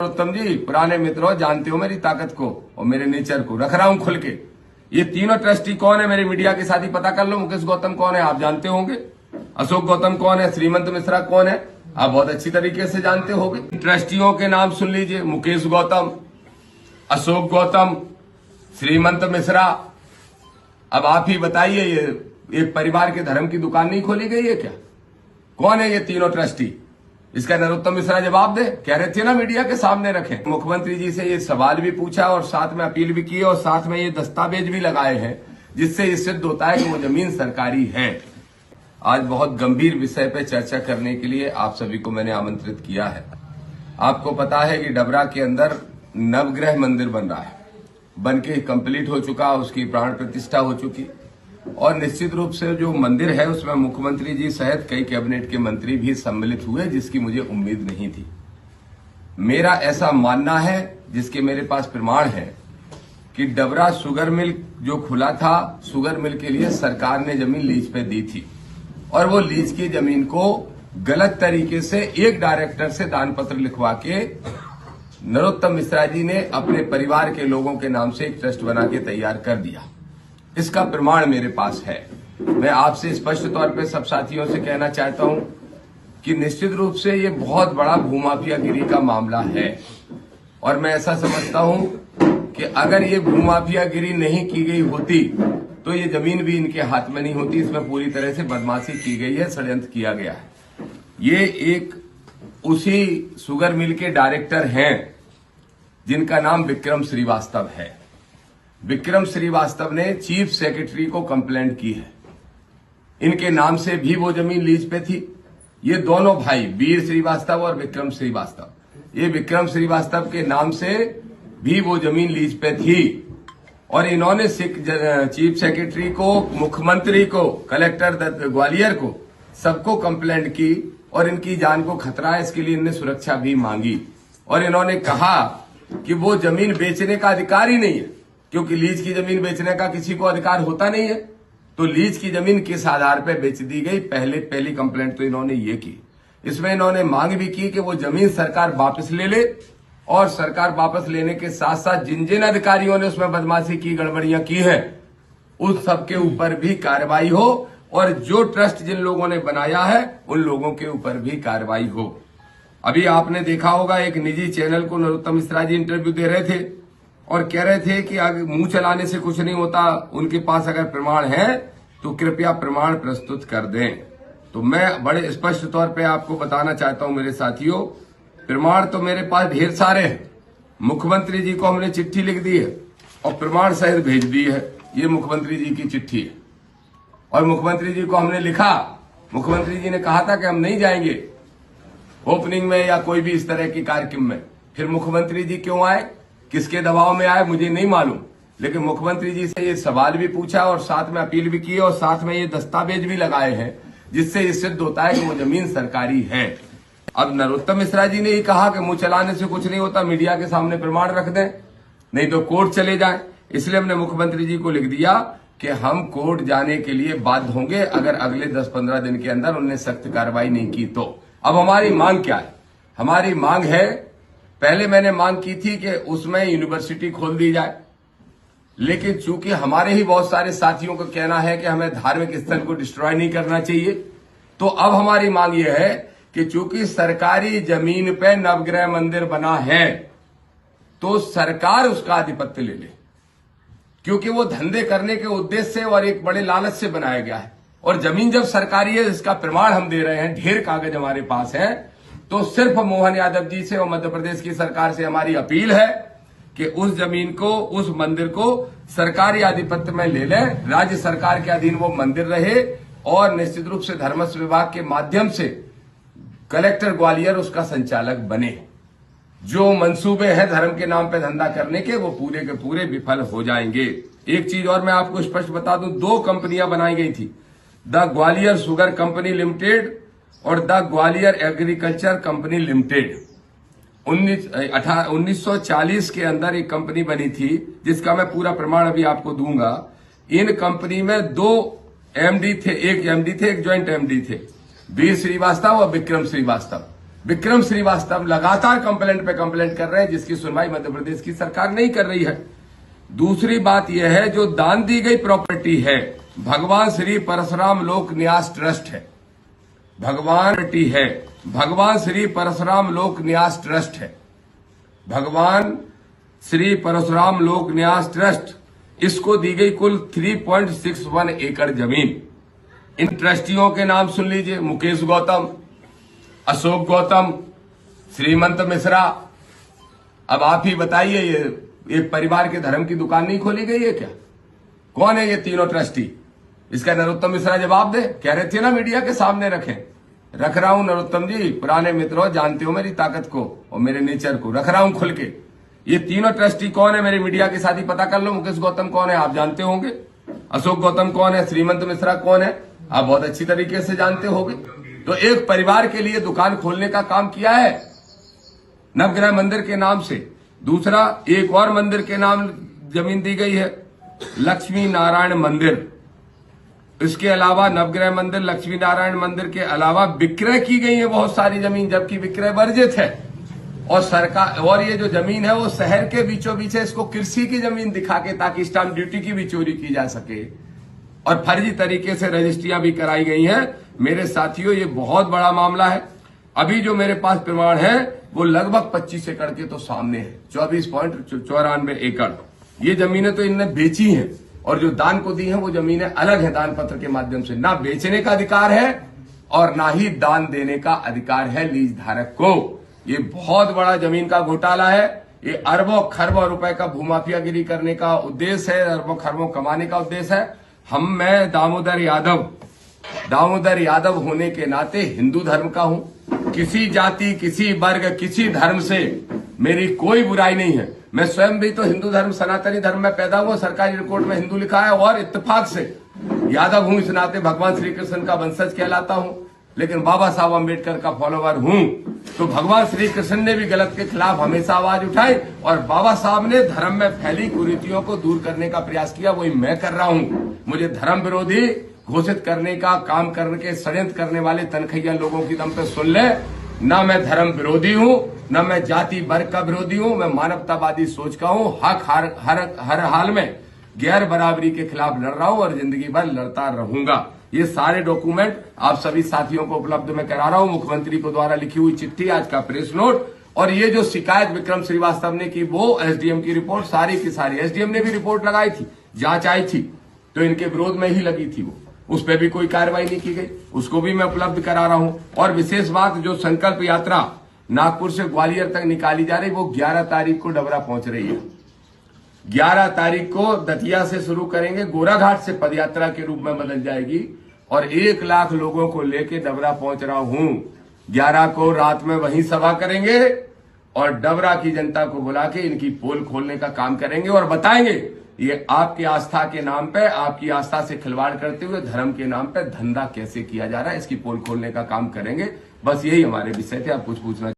उत्तम जी, पुराने मित्रों, जानते हो मेरी ताकत को और मेरे नेचर को, रख रहा हूं खुल के। ये तीनों ट्रस्टी कौन है मेरे मीडिया के साथ ही पता कर लो। मुकेश गौतम कौन है आप जानते होंगे, अशोक गौतम कौन है, श्रीमंत मिश्रा कौन है आप बहुत अच्छी तरीके से जानते होंगे। ट्रस्टियों के नाम सुन लीजिए, मुकेश गौतम, अशोक गौतम, श्रीमंत मिश्रा। अब आप ही बताइए, ये एक परिवार के धर्म की दुकान नहीं खोली गई है क्या? कौन है ये तीनों ट्रस्टी? इसका नरोत्तम मिश्रा जवाब दे। कह रहे थे ना मीडिया के सामने रखें। मुख्यमंत्री जी से ये सवाल भी पूछा और साथ में अपील भी की और साथ में ये दस्तावेज भी लगाए हैं जिससे ये सिद्ध होता है कि वो जमीन सरकारी है। आज बहुत गंभीर विषय पे चर्चा करने के लिए आप सभी को मैंने आमंत्रित किया है। आपको पता है कि डबरा के अंदर नवग्रह मंदिर बन रहा है, बन के कंप्लीट हो चुका, उसकी प्राण प्रतिष्ठा हो चुकी और निश्चित रूप से जो मंदिर है उसमें मुख्यमंत्री जी सहित कई कैबिनेट के मंत्री भी सम्मिलित हुए, जिसकी मुझे उम्मीद नहीं थी। मेरा ऐसा मानना है, जिसके मेरे पास प्रमाण है, कि डबरा शुगर मिल जो खुला था, शुगर मिल के लिए सरकार ने जमीन लीज पे दी थी और वो लीज की जमीन को गलत तरीके से एक डायरेक्टर से दान पत्र लिखवा के नरोत्तम मिश्रा जी ने अपने परिवार के लोगों के नाम से एक ट्रस्ट बना के तैयार कर दिया। इसका प्रमाण मेरे पास है। मैं आपसे स्पष्ट तौर पे सब साथियों से कहना चाहता हूं कि निश्चित रूप से ये बहुत बड़ा भूमाफियागिरी का मामला है और मैं ऐसा समझता हूं कि अगर ये भूमाफियागिरी नहीं की गई होती तो ये जमीन भी इनके हाथ में नहीं होती। इसमें पूरी तरह से बदमाशी की गई है, षड्यंत्र किया गया है। ये एक उसी शुगर मिल के डायरेक्टर हैं जिनका नाम विक्रम श्रीवास्तव है। विक्रम श्रीवास्तव ने चीफ सेक्रेटरी को कंप्लेंट की है। इनके नाम से भी वो जमीन लीज पे थी। ये दोनों भाई वीर श्रीवास्तव और विक्रम श्रीवास्तव, ये विक्रम श्रीवास्तव के नाम से भी वो जमीन लीज पे थी और इन्होंने चीफ सेक्रेटरी को, मुख्यमंत्री को, कलेक्टर ग्वालियर को, सबको कंप्लेंट की और इनकी जान को खतरा है, इसके लिए इनने सुरक्षा भी मांगी और इन्होंने कहा कि वो जमीन बेचने का अधिकार ही नहीं है, क्योंकि लीज की जमीन बेचने का किसी को अधिकार होता नहीं है। तो लीज की जमीन किस आधार पर बेच दी गई, पहली कंप्लेंट तो इन्होंने ये की। इसमें इन्होंने मांग भी की कि वो जमीन सरकार वापस ले ले और सरकार वापस लेने के साथ साथ जिन जिन अधिकारियों ने उसमें बदमाशी की, गड़बड़ियां की है, उस सबके ऊपर भी कार्रवाई हो और जो ट्रस्ट जिन लोगों ने बनाया है उन लोगों के ऊपर भी कार्रवाई हो। अभी आपने देखा होगा एक निजी चैनल को नरोत्तम मिश्रा जी इंटरव्यू दे रहे थे और कह रहे थे कि अगर मुंह चलाने से कुछ नहीं होता, उनके पास अगर प्रमाण है तो कृपया प्रमाण प्रस्तुत कर दें। तो मैं बड़े स्पष्ट तौर पे आपको बताना चाहता हूं मेरे साथियों, प्रमाण तो मेरे पास ढेर सारे हैं। मुख्यमंत्री जी को हमने चिट्ठी लिख दी है और प्रमाण सहित भेज दी है। ये मुख्यमंत्री जी की चिट्ठी है और मुख्यमंत्री जी को हमने लिखा। मुख्यमंत्री जी ने कहा था कि हम नहीं जाएंगे ओपनिंग में या कोई भी इस तरह के कार्यक्रम में। फिर मुख्यमंत्री जी क्यों आए, किसके दबाव में आए, मुझे नहीं मालूम, लेकिन मुख्यमंत्री जी से ये सवाल भी पूछा और साथ में अपील भी की और साथ में ये दस्तावेज भी लगाए हैं जिससे ये सिद्ध होता है कि वो जमीन सरकारी है। अब नरोत्तम मिश्रा जी ने ही कहा कि मुंह चलाने से कुछ नहीं होता, मीडिया के सामने प्रमाण रख दें, नहीं तो कोर्ट चले जाएं। इसलिए हमने मुख्यमंत्री जी को लिख दिया कि हम कोर्ट जाने के लिए बाध्य होंगे अगर अगले 10-15 दिन के अंदर उन्होंने सख्त कार्रवाई नहीं की तो। अब हमारी मांग क्या है? हमारी मांग है, पहले मैंने मांग की थी कि उसमें यूनिवर्सिटी खोल दी जाए, लेकिन चूंकि हमारे ही बहुत सारे साथियों का कहना है कि हमें धार्मिक स्थल को डिस्ट्रॉय नहीं करना चाहिए, तो अब हमारी मांग यह है कि चूंकि सरकारी जमीन पे नवग्रह मंदिर बना है तो सरकार उसका आधिपत्य ले ले, क्योंकि वो धंधे करने के उद्देश्य से और एक बड़े लालच से बनाया गया है। और जमीन जब सरकारी है, इसका प्रमाण हम दे रहे हैं, ढेर कागज हमारे पास है, तो सिर्फ मोहन यादव जी से और मध्य प्रदेश की सरकार से हमारी अपील है कि उस जमीन को, उस मंदिर को सरकारी आधिपत्य में ले लें, राज्य सरकार के अधीन वो मंदिर रहे और निश्चित रूप से धर्मस्व विभाग के माध्यम से कलेक्टर ग्वालियर उसका संचालक बने। जो मंसूबे हैं धर्म के नाम पे धंधा करने के, वो पूरे के पूरे विफल हो जाएंगे। एक चीज और मैं आपको स्पष्ट बता दूं, 2 कंपनियां बनाई गई थी, the Gwalior sugar company limited और the Gwalior agriculture company limited. 1940 के अंदर एक कंपनी बनी थी जिसका मैं पूरा प्रमाण अभी आपको दूंगा। इन कंपनी में 2 एमडी थे, एक एमडी थे, एक ज्वाइंट एमडी थे, वीर श्रीवास्तव और विक्रम श्रीवास्तव। विक्रम श्रीवास्तव लगातार कंप्लेंट पे कंप्लेंट कर रहे हैं, जिसकी सुनवाई मध्य प्रदेश की सरकार नहीं कर रही है। दूसरी बात यह है, जो दान दी गई प्रॉपर्टी है भगवान श्री परशुराम लोक न्यास ट्रस्ट है, भगवान श्री परशुराम लोक न्यास ट्रस्ट है, भगवान श्री परशुराम लोक न्यास ट्रस्ट, इसको दी गई कुल 3.61 एकड़ जमीन। इन ट्रस्टियों के नाम सुन लीजिए, मुकेश गौतम, अशोक गौतम, श्रीमंत मिश्रा। अब आप ही बताइए, ये एक परिवार के धर्म की दुकान नहीं खोली गई है क्या? कौन है ये तीनों ट्रस्टी? इसका नरोत्तम मिश्रा जवाब दे। कह रहे थे ना मीडिया के सामने रख रहा हूं नरोत्तम जी, पुराने मित्रों, जानते हो मेरी ताकत को और मेरे नेचर को, रख रहा हूं खुल के। ये तीनों ट्रस्टी कौन है मेरे मीडिया के साथ ही पता कर लो। मुकेश गौतम कौन है आप जानते होंगे, अशोक गौतम कौन है, श्रीमंत मिश्रा कौन है आप बहुत अच्छी तरीके से जानते होंगे। तो एक परिवार के लिए दुकान खोलने का काम किया है नवग्रह मंदिर के नाम से। दूसरा, एक और मंदिर के नाम जमीन दी गई है, लक्ष्मी नारायण मंदिर। इसके अलावा नवग्रह मंदिर, लक्ष्मी नारायण मंदिर के अलावा विक्रय की गई है बहुत सारी जमीन, जबकि विक्रय वर्जित है। और सरकार, और ये जो जमीन है वो शहर के बीचों बीच है, इसको कृषि की जमीन दिखा के, ताकि स्टाम्प ड्यूटी की भी चोरी की जा सके और फर्जी तरीके से रजिस्ट्रियां भी कराई गई हैं। मेरे साथियों, ये बहुत बड़ा मामला है। अभी जो मेरे पास प्रमाण है वो लगभग 25 एकड़ के तो सामने है, 24.94 एकड़। ये जमीनें तो इनने बेची हैं, और जो दान को दी हैं वो जमीनें अलग है, दान पत्र के माध्यम से। ना बेचने का अधिकार है और ना ही दान देने का अधिकार है लीज धारक को। ये बहुत बड़ा जमीन का घोटाला है। ये अरबों खरबों रुपए का भूमाफियागिरी करने का उद्देश्य है, अरबों खरबों कमाने का उद्देश्य है। मैं दामोदर यादव होने के नाते हिंदू धर्म का हूं। किसी जाति, किसी वर्ग, किसी धर्म से मेरी कोई बुराई नहीं है। मैं स्वयं भी तो हिंदू धर्म, सनातनी धर्म में पैदा हुआ, सरकारी रिपोर्ट में हिंदू लिखा है, और इत्तेफाक से यादव हूं। इस नाते भगवान श्री कृष्ण का वंशज कहलाता हूं, लेकिन बाबा साहब अम्बेडकर का फॉलोवर हूं। तो भगवान श्री कृष्ण ने भी गलत के खिलाफ हमेशा आवाज उठाई, और बाबा साहब ने धर्म में फैली कुरीतियों को दूर करने का प्रयास किया, वही मैं कर रहा हूं। मुझे धर्म विरोधी घोषित करने का काम करके षड्यंत्र करने वाले तनखैया लोगों की दम पे सुन ले। न मैं धर्म विरोधी हूं, न मैं जाति वर्ग का विरोधी हूं, मैं मानवतावादी सोच का हूं। हक हर हाल में गैर बराबरी के खिलाफ लड़ रहा हूं और जिंदगी भर लड़ता रहूंगा। ये सारे डॉक्यूमेंट आप सभी साथियों को उपलब्ध मैं करा रहा हूं। मुख्यमंत्री को द्वारा लिखी हुई चिट्ठी, आज का प्रेस नोट, और ये जो शिकायत विक्रम श्रीवास्तव ने की, वो एसडीएम की रिपोर्ट, सारी की सारी एसडीएम ने भी रिपोर्ट लगाई थी, जांच आई थी, तो इनके विरोध में ही लगी थी वो, उस पर भी कोई कार्रवाई नहीं की गई, उसको भी मैं उपलब्ध करा रहा हूं। और विशेष बात, जो संकल्प यात्रा नागपुर से ग्वालियर तक निकाली जा रही, वो 11 तारीख को डबरा पहुंच रही है। 11 तारीख को दतिया से शुरू करेंगे, गोराघाट से पदयात्रा के रूप में बदल जाएगी, और 1 लाख लोगों को लेके डबरा पहुंच रहा हूं। 11 को रात में वहीं सभा करेंगे और डबरा की जनता को बुला के इनकी पोल खोलने का काम करेंगे, और बताएंगे ये आपकी आस्था के नाम पे, आपकी आस्था से खिलवाड़ करते हुए धर्म के नाम पे धंधा कैसे किया जा रहा है, इसकी पोल खोलने का काम करेंगे। बस यही हमारे विषय थे। आप कुछ पूछना